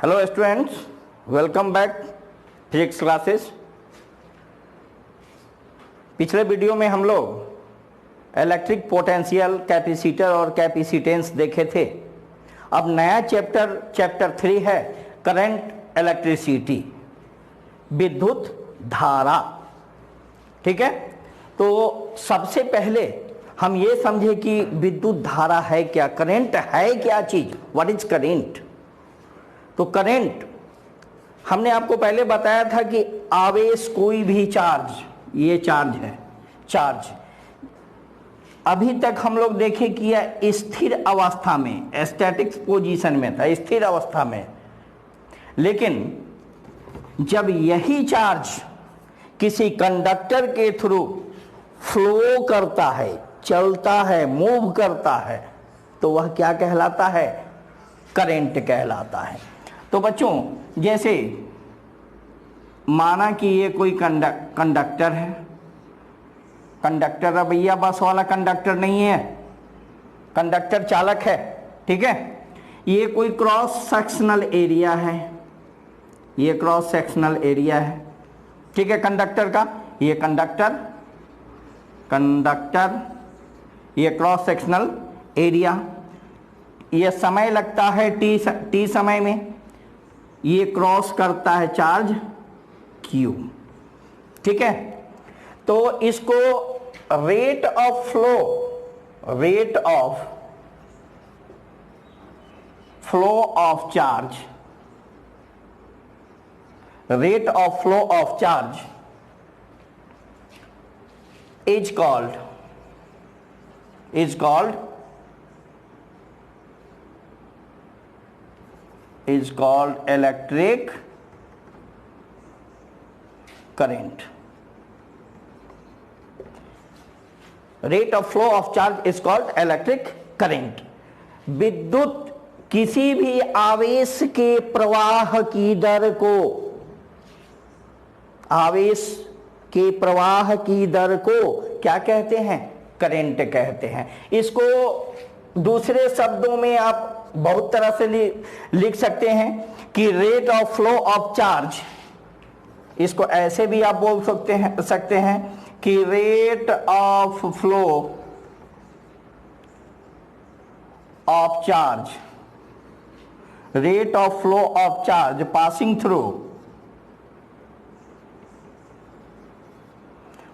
Hello students, welcome back physics classes. पिछले video में हम लोग इलेक्ट्रिक पोटेंशियल, कैपेसिटर और कैपेसिटेंस देखे थे। अब नया चैप्टर 3 है करंट इलेक्ट्रिसिटी, विद्युत धारा। ठीक है, तो सबसे पहले हम ये समझे कि विद्युत धारा है क्या, करंट है क्या चीज, व्हाट इज करंट। तो करंट हमने आपको पहले बताया था कि आवेश, कोई भी चार्ज, ये चार्ज है, चार्ज अभी तक हम लोग देखे कि यह स्थिर अवस्था में, स्टैटिक पोजीशन में था, स्थिर अवस्था में। लेकिन जब यही चार्ज किसी कंडक्टर के थ्रू फ्लो करता है, चलता है, मूव करता है, तो वह क्या कहलाता है, करंट कहलाता है। तो बच्चों, जैसे माना कि ये कोई कंडक्टर है, कंडक्टर भैया बस वाला कंडक्टर नहीं है, कंडक्टर चालक है। ठीक है, ये कोई क्रॉस सेक्शनल एरिया है, ये क्रॉस सेक्शनल एरिया है। ठीक है, कंडक्टर का ये कंडक्टर, ये क्रॉस सेक्शनल एरिया, ये समय लगता है टी समय में, ये क्रॉस करता है चार्ज Q। ठीक है, तो इसको rate of flow of charge, rate of flow of charge is called electric current. Rate of flow of charge is called electric current. विद्युत किसी भी आवेश के प्रवाह की दर को, आवेश के प्रवाह की दर को क्या कहते हैं, करंट कहते हैं। इसको दूसरे शब्दों में आप बहुत तरह से लिख सकते हैं कि rate of flow of charge, इसको ऐसे भी आप बोल सकते हैं कि rate of flow of charge, rate of flow of charge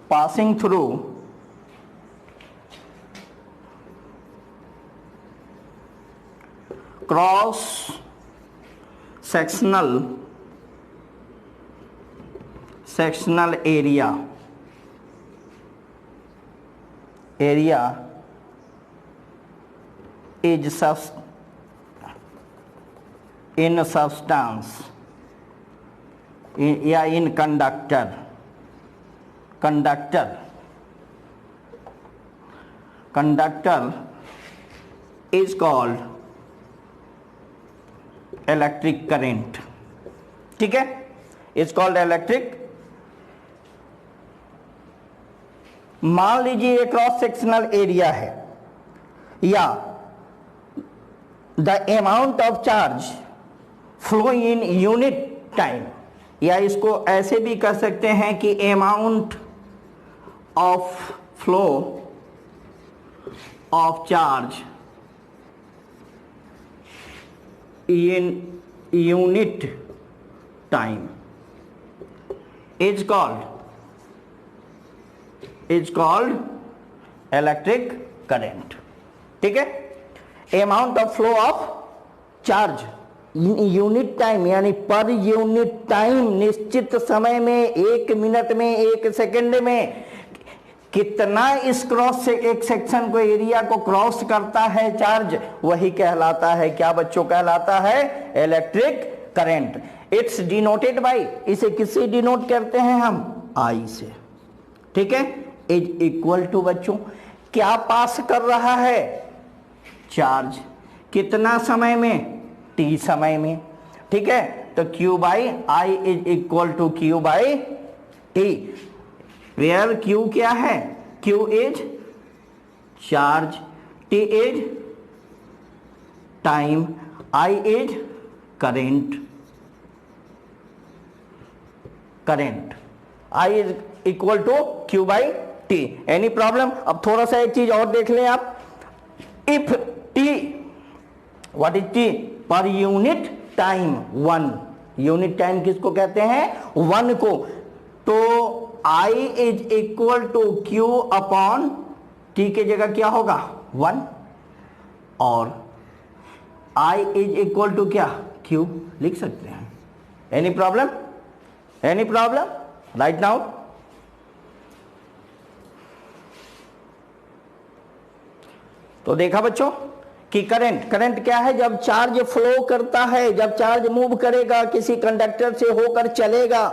passing through cross sectional area is in substance या इन conductor is called electric current. ठीक है, is called electric। मान लीजिए क्रॉस सेक्शनल एरिया है, या the amount of charge flow in unit time, या इसको ऐसे भी कर सकते हैं कि amount of flow of charge in unit time is called electric current। ठीक है, amount of flow of charge in unit time, यानी पर यूनिट टाइम, निश्चित समय में, एक मिनट में, एक सेकंड में कितना इस क्रॉस से एक सेक्शन को, एरिया को क्रॉस करता है चार्ज, वही कहलाता है क्या बच्चों, कहलाता है electric current. It's denoted by, इसे किससे डिनोट करते हैं हम, I से। ठीक है, इज इक्वल टू बच्चों क्या पास कर रहा है, चार्ज, कितना समय में, T समय में। ठीक है, तो Q by I is equal to Q by T, where Q क्या है, Q is charge, T is time, I is current. Current, I is equal to Q by T. Any problem? अब थोड़ा सा एक चीज और देख लें आप, if T, what is T? Per unit time, 1 unit time किसको कहते हैं? 1 को। तो I is equal to Q upon T की जगह क्या होगा? 1, और I इज इक्वल टू क्या? Q लिख सकते हैं। Any problem? Any problem? Right now तो देखा बच्चों कि करंट क्या है? जब चार्ज फ्लो करता है, जब चार्ज मूव करेगा, किसी कंडक्टर से होकर चलेगा,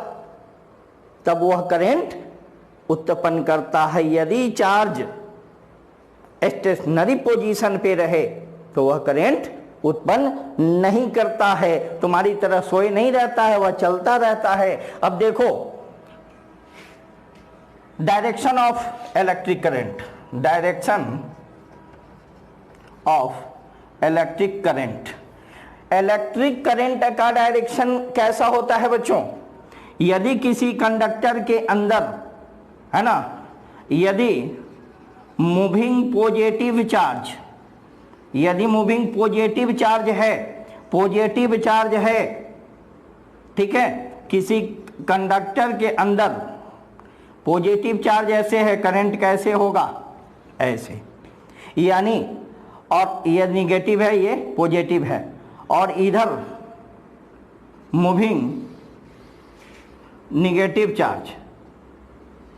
तब वह करंट उत्पन्न करता है। यदि चार्ज स्टेशनरी पोजीशन पे रहे तो वह करंट उत्पन्न नहीं करता है, तुम्हारी तरह सोए नहीं रहता है, वह चलता रहता है। अब देखो direction of electric current, direction of electric current, electric current का डायरेक्शन कैसा होता है बच्चों? यदि किसी कंडक्टर के अंदर, है ना, यदि मूविंग पॉजिटिव चार्ज, यदि मूविंग पॉजिटिव चार्ज है, पॉजिटिव चार्ज है, ठीक है, किसी कंडक्टर के अंदर पॉजिटिव चार्ज ऐसे है, करंट कैसे होगा? ऐसे, यानी, और ये निगेटिव है, ये पॉजिटिव है, और इधर moving negative charge,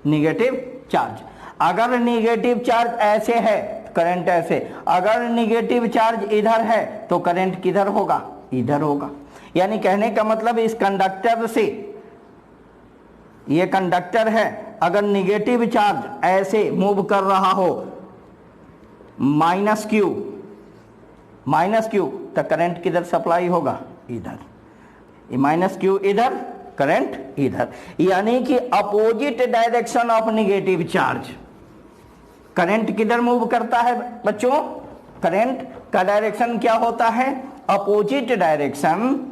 negative charge. अगर निगेटिव चार्ज ऐसे है, करंट ऐसे, अगर निगेटिव चार्ज इधर है तो करंट किधर होगा? इधर होगा। यानी कहने का मतलब इस कंडक्टर से, ये कंडक्टर है, अगर निगेटिव चार्ज ऐसे मूव कर रहा हो माइनस क्यू, तो करंट किधर सप्लाई होगा? इधर। माइनस क्यू इधर, करंट इधर, यानी कि opposite direction of negative charge. Current किधर मूव करता है बच्चों? करंट का डायरेक्शन क्या होता है? Opposite direction,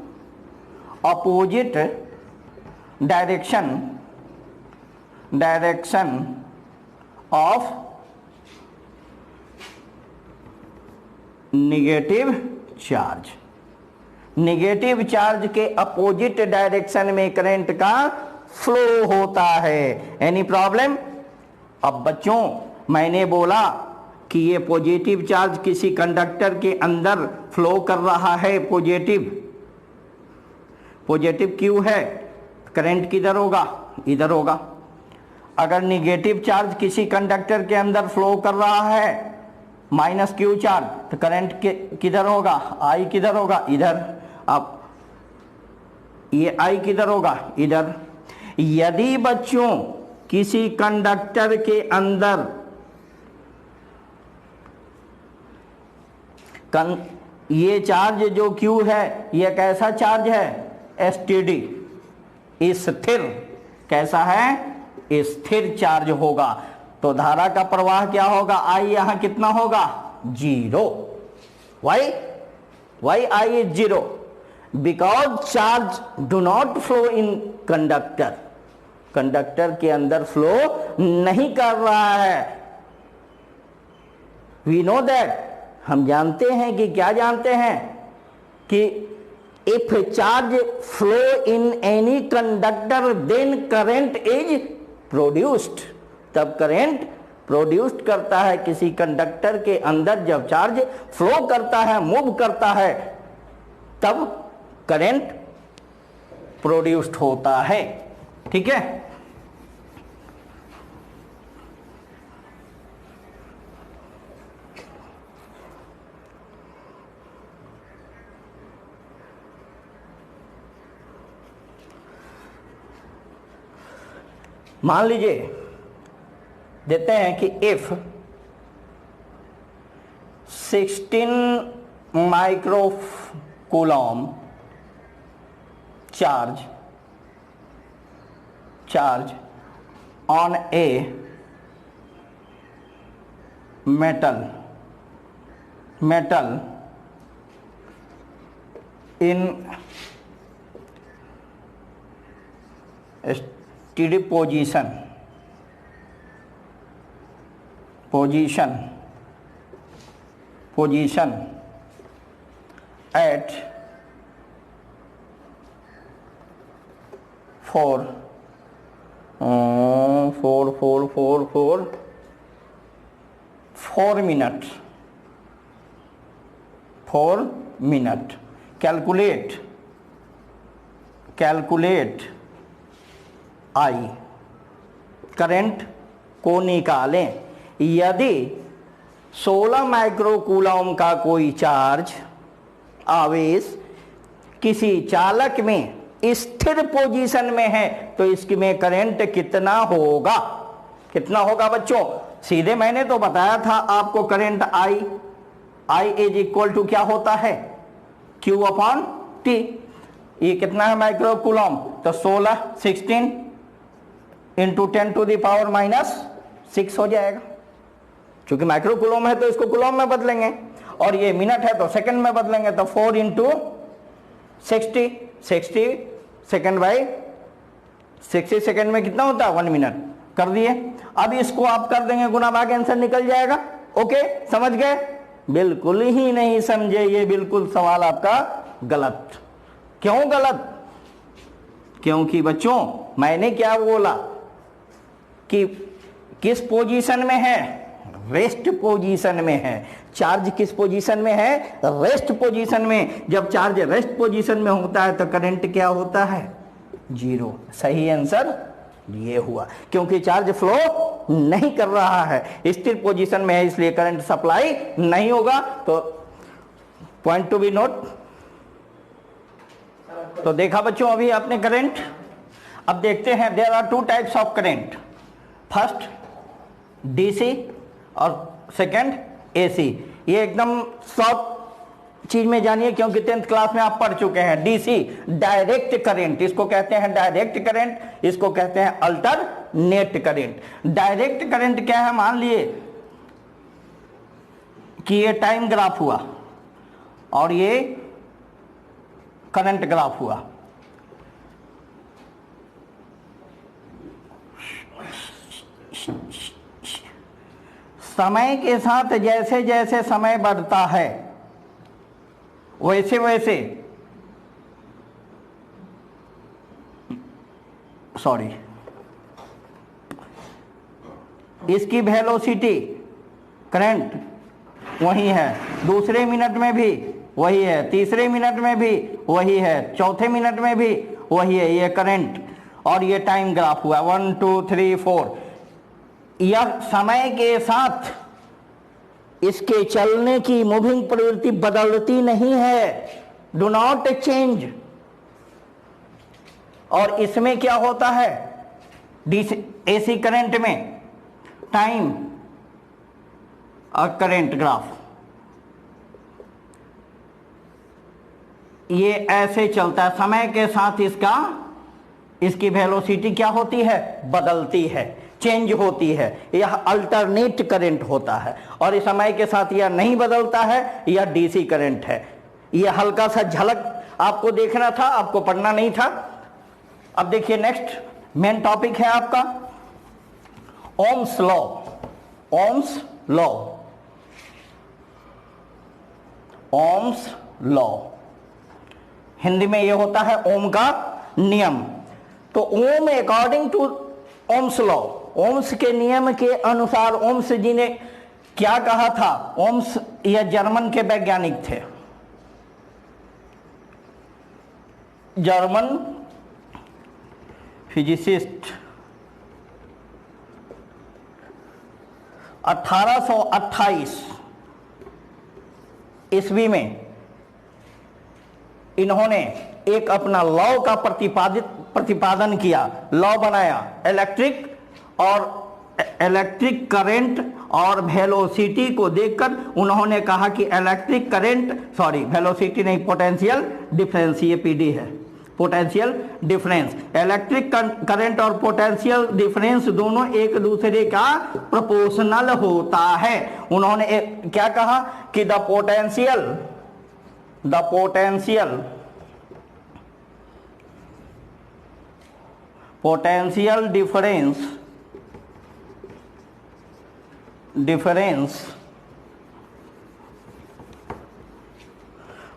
opposite direction, direction of negative charge. Negative charge के अपोजिट डायरेक्शन में करंट का फ्लो होता है। Any problem? अब बच्चों मैंने बोला कि ये पॉजिटिव चार्ज किसी कंडक्टर के अंदर फ्लो कर रहा है, पॉजिटिव क्यू है, करंट किधर होगा? इधर होगा। अगर निगेटिव चार्ज किसी कंडक्टर के अंदर फ्लो कर रहा है, माइनस क्यू चार्ज, तो करंट किधर होगा? आई किधर होगा? इधर। अब ये आई किधर होगा? इधर। यदि बच्चों किसी कंडक्टर के अंदर ये चार्ज जो क्यू है, ये कैसा चार्ज है? एसटीडी, स्थिर। कैसा है? स्थिर चार्ज होगा। तो धारा का प्रवाह क्या होगा? आई यहां कितना होगा? 0। Why I is 0 because charge do not flow in conductor. Conductor के अंदर फ्लो नहीं कर रहा है। वी नो दैट, हम जानते हैं कि क्या जानते हैं कि if charge flow in any conductor then current is produced. तब करंट प्रोड्यूस्ड करता है किसी कंडक्टर के अंदर। जब चार्ज फ्लो करता है, मूव करता है, तब करंट प्रोड्यूस्ड होता है। ठीक है। मान लीजिए देते हैं कि if 16 microcoulomb charge on a metal in steady position at 4 minute. Calculate I current को निकालें यदि 16 माइक्रोकूलम का कोई चार्ज आवेश किसी चालक में स्थिर पोजीशन में है तो इसमें करंट कितना होगा बच्चों? सीधे मैंने तो बताया था आपको current I is equal to क्या होता है, Q अपॉन T। ये कितना है माइक्रोकूलम? तो 16 इंटू 10 टू द पावर -6 हो जाएगा। क्योंकि माइक्रोकूलम है तो इसको कूलम में बदलेंगे, और ये मिनट है तो सेकंड में बदलेंगे। तो 4 इंटू 60 सेकंड बाई 60 सेकंड में कितना होता है? 1 मिनट। कर दिए। अब इसको आप कर देंगे गुना भाग, आंसर निकल जाएगा। ओके, समझ गए? बिल्कुल ही नहीं समझे, ये बिल्कुल सवाल आपका गलत। क्यों गलत? क्योंकि बच्चों मैंने क्या बोला कि किस पोजीशन में है? रेस्ट पोजीशन में है। चार्ज किस पोजीशन में है? रेस्ट पोजीशन में। जब चार्ज रेस्ट पोजीशन में होता है तो करंट क्या होता है? 0। सही आंसर ये हुआ, क्योंकि चार्ज फ्लो नहीं कर रहा है, स्थिर पोजीशन में है, इसलिए करंट सप्लाई नहीं होगा। तो पॉइंट टू बी नोट। तो देखा बच्चों अभी आपने करंट। अब देखते हैं there are 2 types of current. First DC और सेकंड एसी। ये एकदम शॉर्ट चीज में जानिए, क्योंकि 10th क्लास में आप पढ़ चुके हैं। डीसी डायरेक्ट करंट, इसको कहते हैं डायरेक्ट करंट, इसको कहते हैं अल्टरनेट करंट। डायरेक्ट करंट क्या है? मान लिए कि ये टाइम ग्राफ हुआ और ये करंट ग्राफ हुआ। समय के साथ जैसे जैसे समय बढ़ता है वैसे वैसे इसकी वेलोसिटी करंट वही है, दूसरे मिनट में भी वही है, तीसरे मिनट में भी वही है, चौथे मिनट में भी वही है। ये करंट और ये टाइम ग्राफ हुआ 1 2 3 4। यह समय के साथ इसके चलने की मूविंग प्रवृत्ति बदलती नहीं है, डू नॉट चेंज। और इसमें क्या होता है? एसी करंट में टाइम और करंट ग्राफ ये ऐसे चलता है, समय के साथ इसकी वेलोसिटी क्या होती है? बदलती है, चेंज होती है। यह अल्टरनेट करंट होता है। और इस समय के साथ यह नहीं बदलता है, यह डीसी करंट है। यह हल्का सा झलक आपको देखना था, आपको पढ़ना नहीं था। अब देखिए नेक्स्ट मेन टॉपिक है आपका Ohm's law. Ohm's law, Ohm's law Hindi में यह होता है ओम का नियम। तो Ohm according to Ohm's law, Ohm's के नियम के अनुसार ओम्स जी ने क्या कहा था? ओम्स यह जर्मन के वैज्ञानिक थे, जर्मन फिजिसिस्ट। 1828 ईस्वी में इन्होंने एक अपना लॉ का प्रतिपादन किया, लॉ बनाया। इलेक्ट्रिक करंट और वेलोसिटी को देखकर उन्होंने कहा कि इलेक्ट्रिक करंट, वेलोसिटी नहीं, पोटेंशियल डिफरेंस, ये पीडी है, पोटेंशियल डिफरेंस। इलेक्ट्रिक करंट और पोटेंशियल डिफरेंस दोनों एक दूसरे का प्रोपोर्शनल होता है। उन्होंने क्या कहा कि the potential difference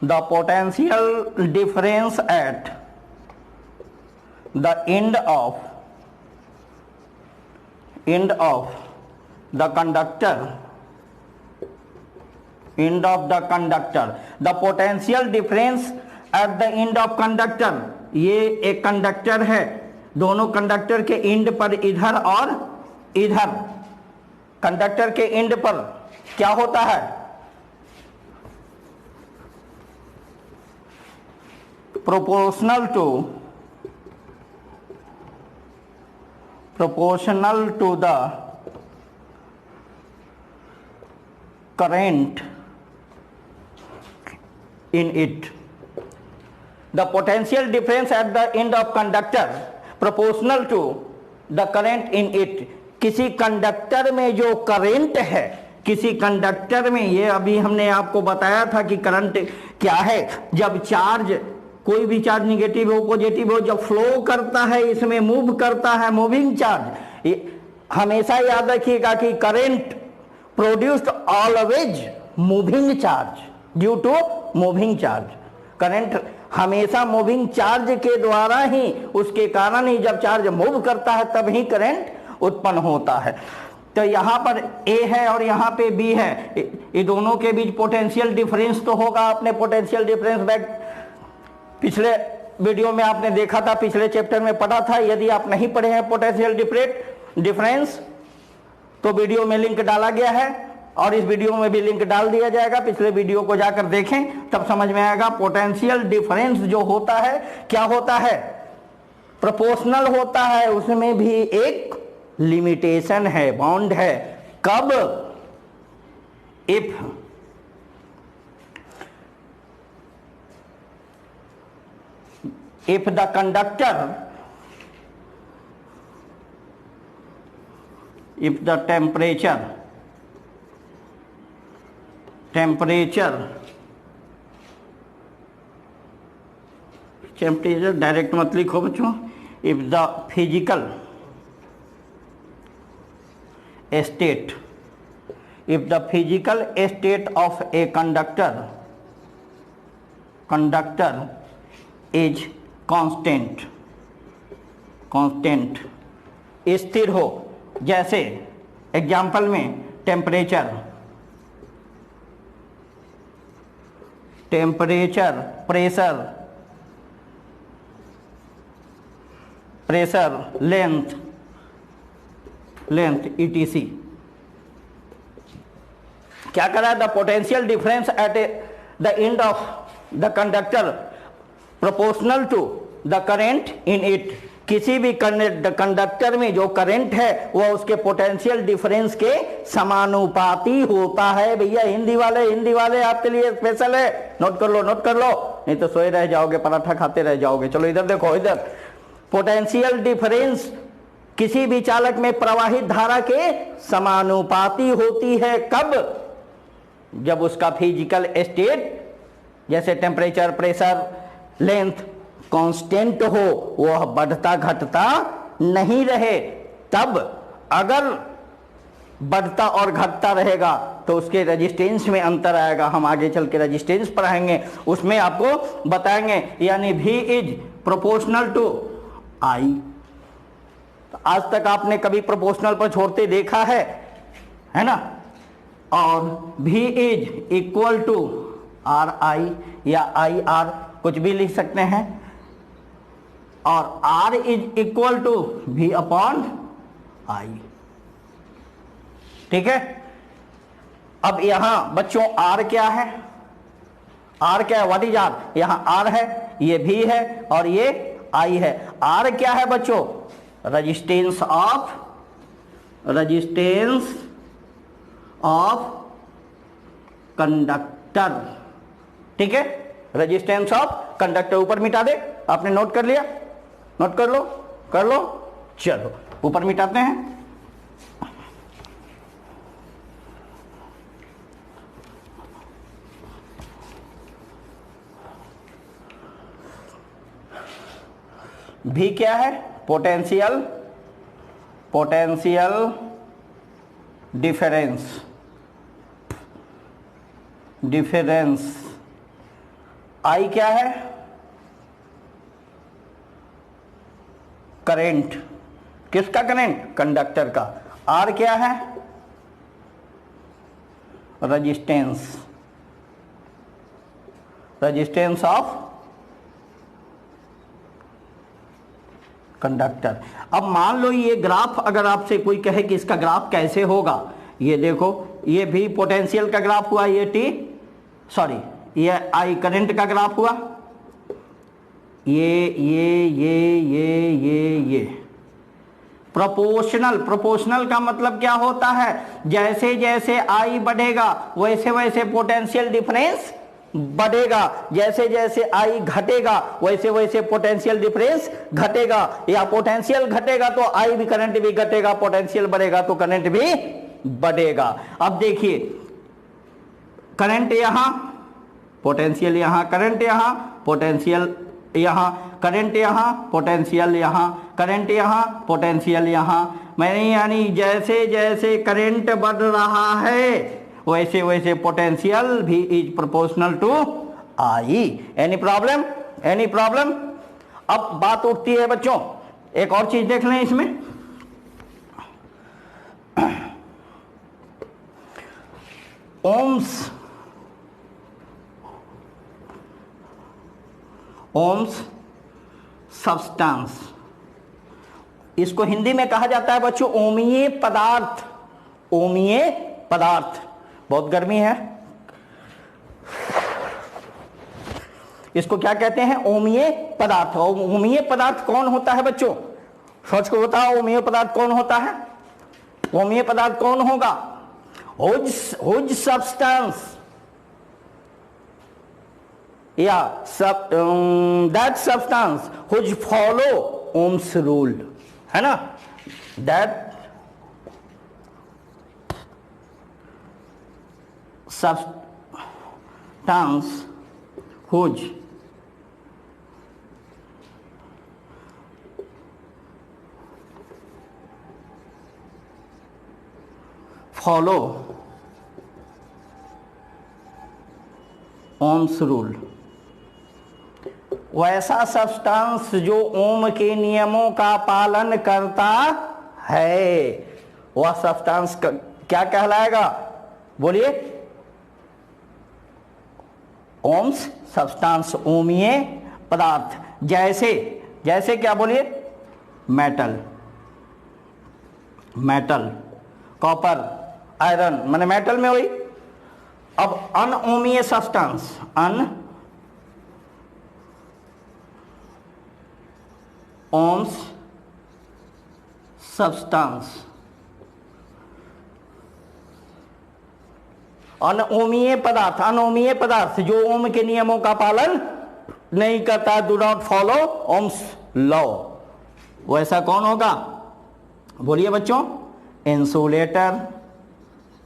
the potential difference at the end of the conductor, the potential difference at the end of conductor, ये एक कंडक्टर है, दोनों कंडक्टर के एंड पर इधर और इधर, कंडक्टर के एंड पर क्या होता है, proportional to the current in it. The potential difference at the end of conductor proportional to the current in it. किसी कंडक्टर में जो करंट है, किसी कंडक्टर में, ये अभी हमने आपको बताया था कि करंट क्या है, जब चार्ज, कोई भी चार्ज निगेटिव हो पॉजिटिव हो, जब फ्लो करता है, इसमें मूव करता है, मूविंग चार्ज, हमेशा याद रखिएगा कि current produced always moving charge due to moving charge. Current हमेशा मूविंग चार्ज के द्वारा ही, उसके कारण ही जब चार्ज मूव करता है तब ही करंट उत्पन्न होता है। तो यहाँ पर A है और यहाँ पे B है, ये दोनों के बीच पोटेंशियल डिफरेंस तो होगा। आपने पोटेंशियल डिफरेंस बैक पिछले वीडियो में आपने देखा था, पिछले चैप्टर में पढ़ा था। यदि आप नहीं पढ़े हैं पोटेंशियल डिफरेंस तो वीडियो में लिंक डाला गया है और इस वीडियो में भी लिंक डाल दिया जाएगा, पिछले वीडियो को जाकर देखें तब समझ में आएगा। पोटेंशियल डिफरेंस जो होता है क्या होता है, प्रोपोर्शनल होता है, उसमें भी एक लिमिटेशन है, बाउंड है। कब, if the conductor, if the temperature direct मत लिखो बच्चों, if the physical state of a conductor is constant, स्थिर हो, जैसे एग्जाम्पल में टेम्परेचर, प्रेशर, लेंथ etc. क्या करा, the potential difference at the end of the conductor proportional to the current in it. किसी भी कंडक्टर में जो करंट है वह उसके पोटेंशियल डिफरेंस के समानुपाती होता है। भैया हिंदी वाले आपके लिए स्पेशल है, नोट कर लो, नहीं तो सोए रह जाओगे, पराठा खाते रह जाओगे। चलो इधर देखो, इधर पोटेंशियल डिफरेंस किसी भी चालक में प्रवाहित धारा के समानुपाती होती है। कब, जब उसका फिजिकल स्टेट जैसे टेम्परेचर, प्रेशर, लेंथ कांस्टेंट हो, वह बढ़ता घटता नहीं रहे। तब अगर बढ़ता और घटता रहेगा तो उसके रेजिस्टेंस में अंतर आएगा। हम आगे चल के रेजिस्टेंस पढ़ाएंगे, उसमें आपको बताएंगे। यानी V is proportional to I। तो आज तक आपने कभी प्रोपोर्शनल पर छोड़ते देखा है ना। और V is equal to RI या IR, कुछ भी लिख सकते हैं। और R is equal to V upon I, ठीक है। अब यहां बच्चों R क्या है, R क्या है, व्हाट इज R, यहां R है, ये V है और ये I है। R क्या है बच्चों, रेजिस्टेंस ऑफ कंडक्टर, ठीक है। रेजिस्टेंस ऑफ कंडक्टर ऊपर मिटा दे, आपने नोट कर लिया, नोट कर लो। चलो ऊपर मिटाते हैं। V क्या है, पोटेंशियल डिफरेंस आई क्या है? करंट। किसका करंट? कंडक्टर का। आर क्या है? Resistance of conductor. अब मान लो ये ग्राफ, अगर आपसे कोई कहे कि इसका ग्राफ कैसे होगा, ये देखो, ये भी पोटेंशियल का ग्राफ हुआ, ये आई करंट का ग्राफ हुआ, ये प्रोपोर्शनल का मतलब क्या होता है? जैसे जैसे आई बढ़ेगा वैसे वैसे पोटेंशियल डिफरेंस बढ़ेगा, जैसे जैसे आई घटेगा वैसे वैसे पोटेंशियल डिफरेंस घटेगा, या पोटेंशियल घटेगा तो आई भी, करंट भी घटेगा, पोटेंशियल बढ़ेगा तो करंट भी बढ़ेगा। अब देखिए, करंट यहां, पोटेंशियल यहां, करंट यहां, पोटेंशियल यहां, करंट यहां, पोटेंशियल यहां, करंट यहां, पोटेंशियल यहां। मैंने यानी जैसे जैसे करंट बढ़ रहा है वैसे वैसे पोटेंशियल भी is proportional to I. Any problem? अब बात उठती है बच्चों, एक और चीज देख लें इसमें। ओम्स सब्सटेंस, इसको हिंदी में कहा जाता है बच्चों ओमीय पदार्थ। बहुत गर्मी है, इसको क्या कहते हैं? ओमीय पदार्थ। ओमीय पदार्थ कौन होता है बच्चों? सोच को बताओ, ओमीय पदार्थ कौन होता है? ओमीय पदार्थ कौन होगा? हुज सब्सटेंस या that substance whose follow Ohm's rule, है ना? That substance whose follow Ohm's rule, वैसा सब्सटेंस जो ओम के नियमों का पालन करता है, वह सब्सटेंस क्या कहलाएगा? बोलिए। ओम्स सब्सटेंस, ओमीय पदार्थ। जैसे क्या बोलिए? मेटल, कॉपर, आयरन, माने मेटल में वही। अब अनओमीय सब्सटेंस, ओम्स सब्सटेंस, अनओमीय पदार्थ जो ओम के नियमों का पालन नहीं करता, do not follow Ohm's law, वैसा कौन होगा? बोलिए बच्चों।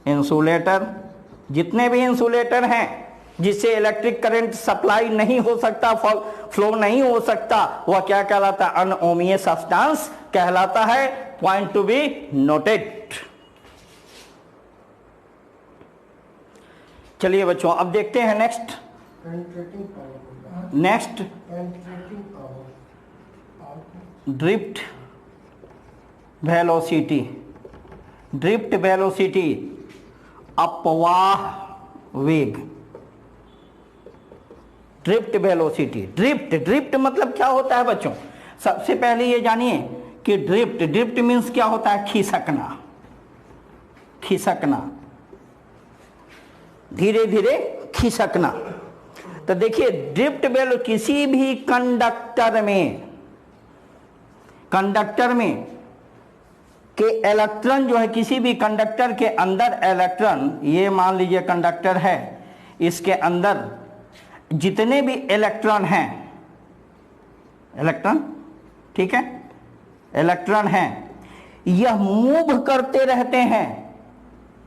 इंसुलेटर, जितने भी इंसुलेटर हैं जिससे इलेक्ट्रिक करंट सप्लाई नहीं हो सकता, फ्लो नहीं हो सकता, वह क्या कहलाता है? अनओमीय सब्सटेंस कहलाता है। Point to be noted. चलिए बच्चों, अब देखते हैं नेक्स्ट ड्रिफ्ट वेलोसिटी, अपवाह वेग। ड्रिफ्ट मतलब क्या होता है बच्चों? सबसे पहले ये जानिए कि ड्रिफ्ट मीन्स क्या होता है? खिसकना, धीरे धीरे खिसकना। तो देखिए, ड्रिफ्ट वेलो किसी भी कंडक्टर में के इलेक्ट्रॉन जो है, किसी भी कंडक्टर के अंदर इलेक्ट्रॉन, ये मान लीजिए कंडक्टर है, इसके अंदर जितने भी इलेक्ट्रॉन हैं, ठीक है, इलेक्ट्रॉन हैं, यह मूव करते रहते हैं,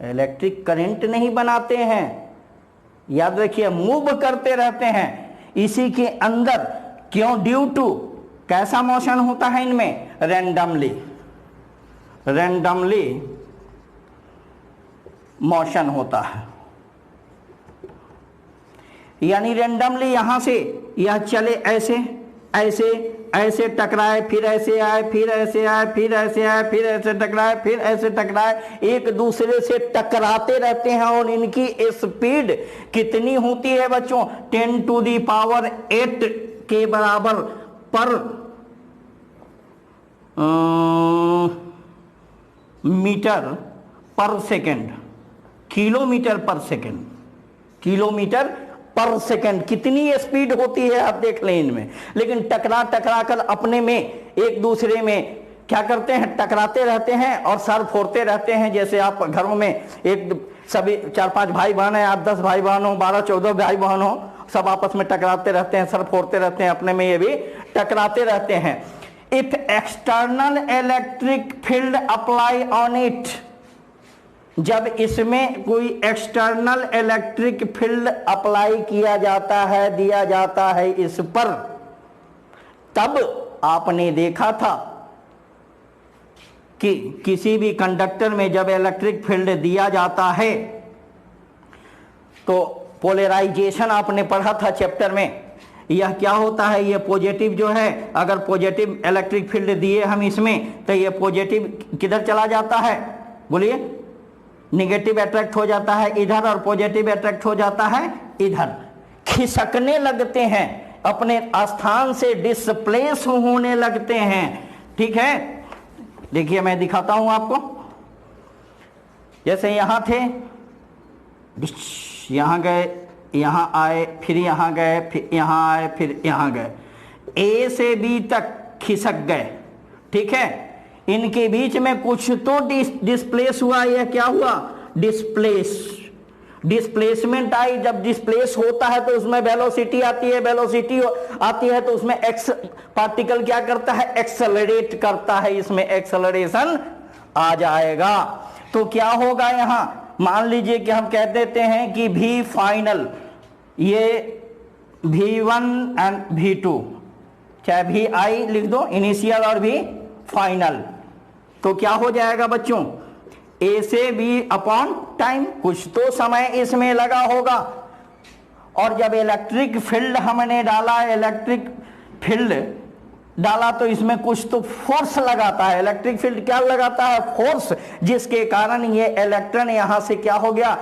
इलेक्ट्रिक करंट नहीं बनाते हैं, याद रखिए, मूव करते रहते हैं इसी के अंदर। क्यों? ड्यू टू कैसा मोशन होता है इनमें? रैंडमली मोशन होता है, यानी रैंडमली यहां से यह चले, ऐसे ऐसे ऐसे टकराए, फिर ऐसे आए, फिर ऐसे आए, फिर ऐसे आए, फिर ऐसे टकराए, फिर ऐसे टकराए, एक दूसरे से टकराते रहते हैं। और इनकी स्पीड कितनी होती है बच्चों? 10⁸ के बराबर पर मीटर पर सेकंड, किलोमीटर पर सेकंड, किलोमीटर पर सेकंड कितनी स्पीड होती है आप देख लें इनमें। लेकिन टकरा टकरा कर अपने में एक दूसरे में क्या करते हैं? टकराते रहते हैं और सर फोड़ते रहते हैं। जैसे आप घरों में एक सभी 4-5 भाई बहन है, 8-10 भाई बहन हो, 12-14 भाई बहन हो, सब आपस में टकराते रहते हैं, सर फोड़ते रहते हैं, अपने में ये भी टकराते रहते हैं। If external electric field apply on it, जब इसमें कोई एक्सटर्नल इलेक्ट्रिक फील्ड अप्लाई किया जाता है, दिया जाता है इस पर, तब आपने देखा था कि किसी भी कंडक्टर में जब इलेक्ट्रिक फील्ड दिया जाता है तो पोलराइजेशन आपने पढ़ा था चैप्टर में। यह क्या होता है? यह पॉजिटिव जो है, अगर पॉजिटिव इलेक्ट्रिक फील्ड दिए हम इसमें तो यह पॉजिटिव किधर चला जाता है? बोलिए। निगेटिव अट्रैक्ट हो जाता है इधर और पॉजिटिव अट्रैक्ट हो जाता है इधर, खिसकने लगते हैं, अपने स्थान से डिस्प्लेस होने लगते हैं। ठीक है, देखिए मैं दिखाता हूं आपको। जैसे यहां थे, यहां गए, यहां आए, फिर यहां गए, फिर यहां आए, फिर यहां गए, ए से बी तक खिसक गए। ठीक है, इनके बीच में कुछ तो डिस्प्लेस हुआ। यह क्या हुआ? Displacement I. जब डिस्प्लेस होता है तो उसमें वेलोसिटी आती है, वेलोसिटी आती है तो उसमें एक्स पार्टिकल क्या करता है? एक्सेलरेट करता है, इसमें एक्सेलरेशन आ जाएगा। तो क्या होगा यहां? मान लीजिए कि हम कह देते हैं कि V फाइनल, ये V1 एंड V2, चाहे VI लिख दो इनिशियल और V फाइनल, तो क्या हो जाएगा बच्चों? A से B अपॉन टाइम, कुछ तो समय इसमें लगा होगा। और जब इलेक्ट्रिक फील्ड हमने डाला, इलेक्ट्रिक फील्ड डाला तो इसमें कुछ तो फोर्स लगाता है। इलेक्ट्रिक फील्ड क्या लगाता है? फोर्स, जिसके कारण ये इलेक्ट्रॉन यहां से क्या हो गया?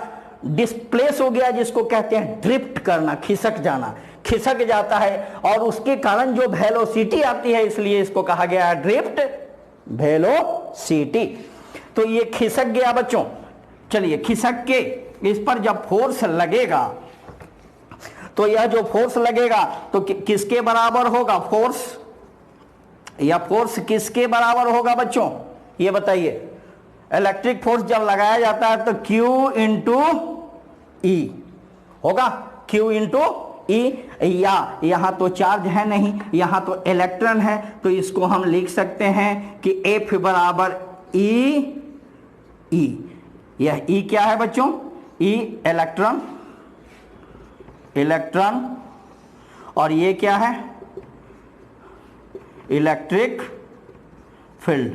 डिस्प्लेस हो गया, जिसको कहते हैं ड्रिफ्ट करना, खिसक जाना, खिसक जाता है। और उसके कारण जो वेलोसिटी आती है, इसलिए इसको कहा गया है ड्रिफ्ट वेलोसिटी। तो ये खिसक गया बच्चों। चलिए, खिसक के इस पर जब फोर्स लगेगा तो यह जो फोर्स लगेगा तो किसके बराबर होगा? फोर्स, या फोर्स किसके बराबर होगा बच्चों? ये बताइए। इलेक्ट्रिक फोर्स जब लगाया जाता है तो Q इंटू ई होगा, Q इंटू ई। या यहां तो चार्ज है नहीं, यहां तो इलेक्ट्रॉन है, तो इसको हम लिख सकते हैं कि F बराबर ई। यह ई क्या है बच्चों? ई इलेक्ट्रॉन, इलेक्ट्रॉन, और ये क्या है? Electric field.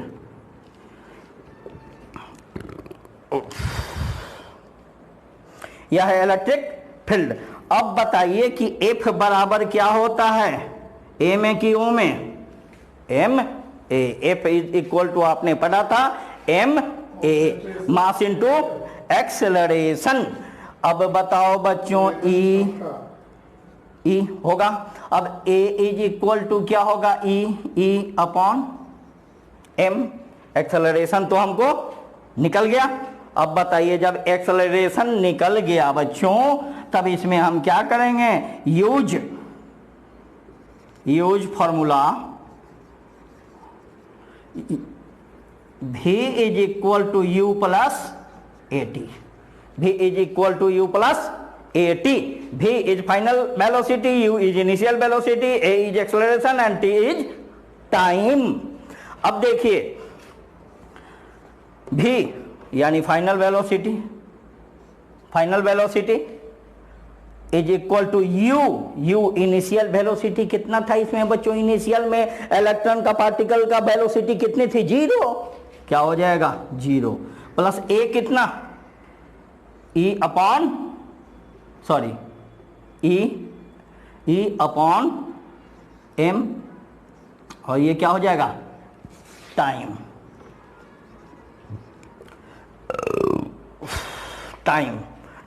यह है इलेक्ट्रिक फील्ड। अब बताइए कि F बराबर क्या होता है? ए में कि ओ में? M A. F is equal to आपने पढ़ा था M A, mass into acceleration. अब बताओ बच्चों, ई होगा। अब ए इज इक्वल टू क्या होगा? ई अपॉन एम। एक्सेलरेशन तो हमको निकल गया। अब बताइए, जब एक्सेलरेशन निकल गया बच्चों, तब इसमें हम क्या करेंगे? Use formula V is equal to U plus A T. V is equal to U plus A T. V is final velocity, U is initial velocity, A is acceleration and T is time. अब देखिए, V यानी final velocity, final velocity is equal to U initial velocity कितना था इसमें बच्चों, initial में electron का particle का वेलोसिटी कितनी थी, 0, क्या हो जाएगा 0, प्लस ए कितना, ई अपॉन एम, और ये क्या हो जाएगा टाइम,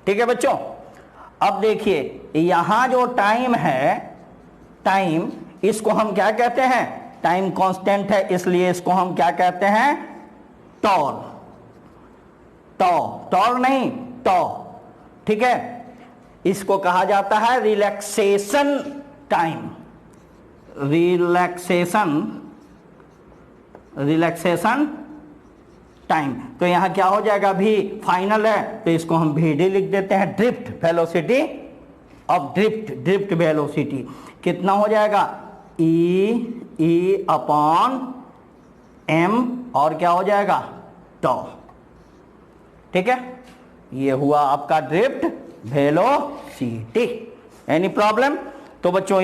ठीक है बच्चों। अब देखिए यहां जो टाइम है, टाइम इसको हम क्या कहते हैं, टाइम कांस्टेंट है, इसलिए इसको हम क्या कहते हैं, टॉर नहीं टॉ, ठीक है। इसको कहा जाता है रिलैक्सेशन टाइम, रिलैक्सेशन टाइम। तो यहां क्या हो जाएगा, भी फाइनल है तो इसको हम VD लिख देते हैं, drift velocity of drift velocity कितना हो जाएगा, ई अपॉन एम, और क्या हो जाएगा टॉ, ठीक है। ये हुआ आपका ड्रिफ्ट वेलोसिटी। Any problem? तो बच्चों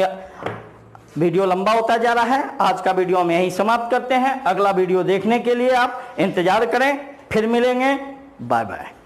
वीडियो लंबा होता जा रहा है, आज का वीडियो हम यहीं समाप्त करते हैं। अगला वीडियो देखने के लिए आप इंतजार करें, फिर मिलेंगे, बाय बाय।